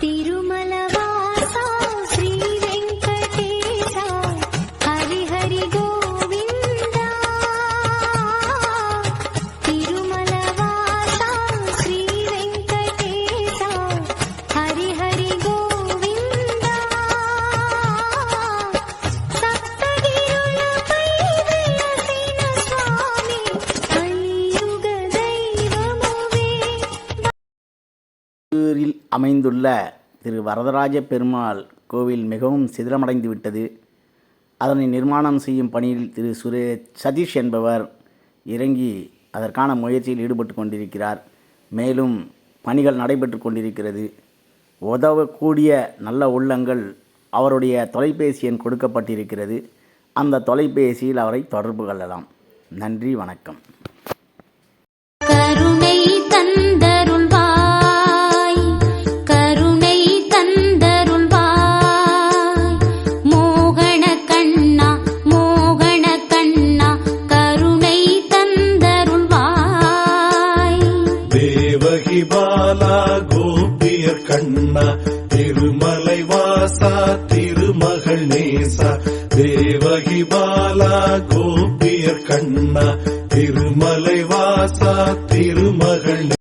திருமலவாசா ஸ்ரீ வெங்கடேசா ஹரி ஹரி கோவிந்தா. திருமலவாசா ஸ்ரீ வெங்கடேசா ஹரி ஹரி கோவிந்தா. சப்தகிருலபை வெலசின சுவாமி கலியுக தெய்வமுவே. அமைந்துள்ள திரு வரதராஜ பெருமாள் கோவில் மிகவும் சிதிலமடைந்து விட்டது. அதனை நிர்மாணம் செய்யும் பணியில் திரு சதீஷ் என்பவர் இறங்கி அதற்கான முயற்சியில் ஈடுபட்டு கொண்டிருக்கிறார். மேலும் பணிகள் நடைபெற்று கொண்டிருக்கிறது. உதவக்கூடிய நல்ல உள்ளங்கள் அவருடைய தொலைபேசி எண் கொடுக்கப்பட்டிருக்கிறது. அந்த தொலைபேசியில் அவரை தொடர்பு கொள்ளலாம். நன்றி, வணக்கம். கருணை தந்தருள்வாய், கருணை தந்தருள்வாய், மோகன கண்ணா, மோகன கண்ணா, கருணை தந்தருள்வாய். தேவகி பாலா கோபியர் கண்ணா, திருமலை வாசா திருமகள் நேசா. தேவகி பாலா கோபியர் கண்ணா, திருமலை வாசா திருமகள்